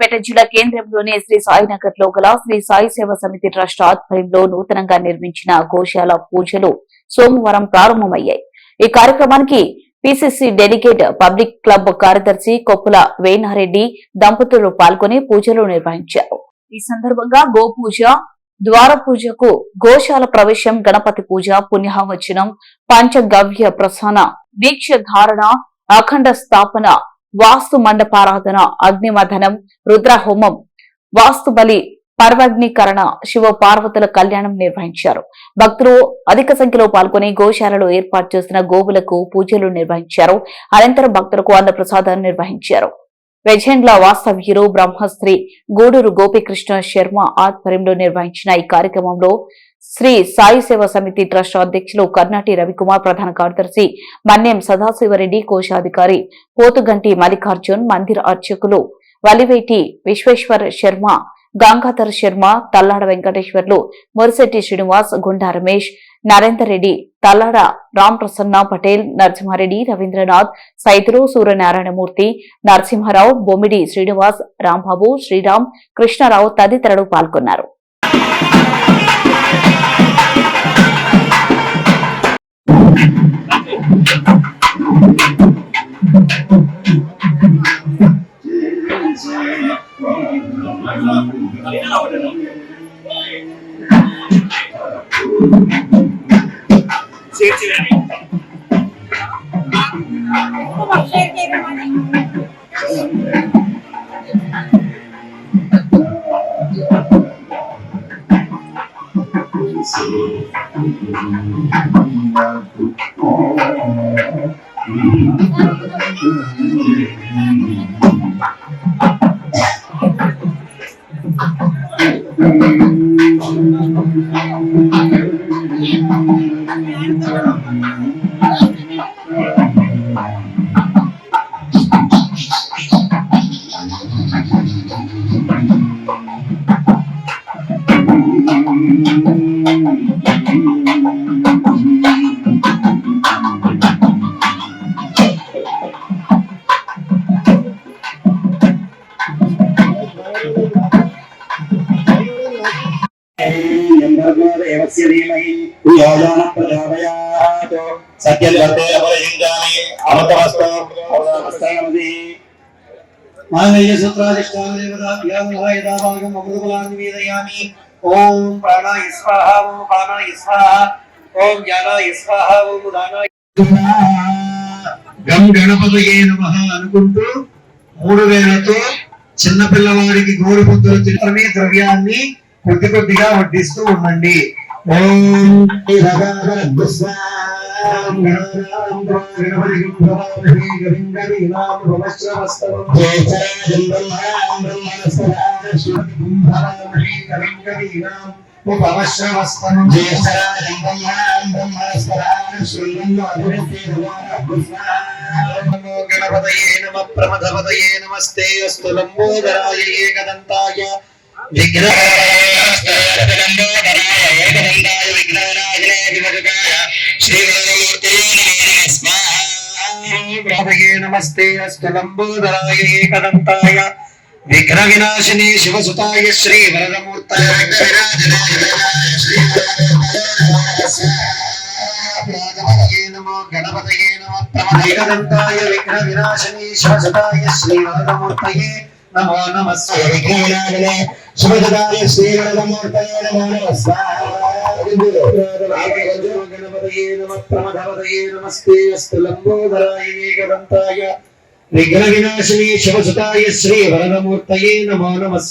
సూర్యాపేట జిల్లా కేంద్రంలోని శ్రీ సాయినగర్ లో గల శ్రీ సాయి సేవ సమితి ట్రస్ట్ ఆధ్వర్యంలో నూతనంగా నిర్మించిన గోశాల పూజలు సోమవారం ప్రారంభమయ్యాయి. ఈ కార్యక్రమానికి పిసిసి డెలిగేట్ పబ్లిక్ క్లబ్ కార్యదర్శి కొప్పుల వేణారెడ్డి దంపతులు పాల్గొని పూజలు నిర్వహించారు. ఈ సందర్భంగా గోపూజ, ద్వార పూజకు, గోశాల ప్రవేశం, గణపతి పూజ, పుణ్యాహవచనం, పంచగవ్య ప్రసాన, దీక్ష ధారణ, అఖండ స్థాపన, వాస్తు మండపారాధన, అగ్నిమథనం, రుద్రహోమం, వాస్తు బలి, పర్వగ్నీకరణ, శివ పార్వతుల కళ్యాణం నిర్వహించారు. భక్తులు అధిక సంఖ్యలో పాల్గొని గోశాలలో ఏర్పాటు చేసిన గోవులకు పూజలు నిర్వహించారు. అనంతరం భక్తులకు అన్న ప్రసాదాన్ని నిర్వహించారు. వెజెండ్ల వాస్తవ్యులు బ్రహ్మశ్రీ గూడూరు గోపీకృష్ణ శర్మ ఆధ్వర్యంలో నిర్వహించిన ఈ కార్యక్రమంలో శ్రీ సాయి సేవ సమితి ట్రస్ట్ అధ్యక్షులు కర్నాటి రవికుమార్, ప్రధాన కార్యదర్శి మన్యం సదాశివరెడ్డి, కోశాధికారి పోతుగంటి మల్లికార్జున్, మందిర అర్చకులు వలివేటి విశ్వేశ్వర్ శర్మ, గంగాధర్ శర్మ, తల్లాడ వెంకటేశ్వర్లు, మురిశెట్టి శ్రీనివాస్, గుండా రమేష్, నరేందర్ రెడ్డి, తల్లాడ రాంప్రసన్న పటేల్, నరసింహారెడ్డి, రవీంద్రనాథ్, సైతులు, సూర్యనారాయణమూర్తి, నరసింహారావు, బొమ్మిడి శ్రీనివాస్, రాంబాబు, శ్రీరామ్, కృష్ణారావు తదితరులు పాల్గొన్నారు. ओम प्राणाय स्वाहा, ओम प्राणाय स्वाहा, ओम ज्ञानाय स्वाहा, ओम उदानाय గం గణపతయే నమః అనుకుంటూ 3 వేలతో చిన్న పిల్లవాడికి గోరు ముద్దలు తినమే ద్రవ్యాన్ని కొద్ది కొద్దిగా వడ్డిస్తూ ఉండండి. ఓం ఉపమశ్రవస్తనం జ్యేష్ఠరాజం బ్రహ్మణాం బ్రహ్మణస్పరాం నమో గణపతయే నమః ప్రమథపతయే నమస్తే అస్తు లంబోదరాయ ఏకదంతాయ నమస్తే అస్తు లంబోదరాయ ఏకదంతాయ విఘ్న వినాశిని శివసుతాయ శ్రీ వరదమూర్తయ నమో గణపతయే నమః ప్రమథపతయే విఘ్న వినాశిని శివసుతాయ శ్రీ వరదమూర్తయే నమో నమస్తే విఘ్నవినాశినే శుభదాయ శ్రీ వరదమూర్తయే నమో గణపతయే నమః ప్రమథపతయే నమస్తే అస్తు లంబోదరాయ ఏకదంతాయ విఘ్న వినాశిని శివసుతాయ శ్రీ వరదమూర్తయే నమో నమః.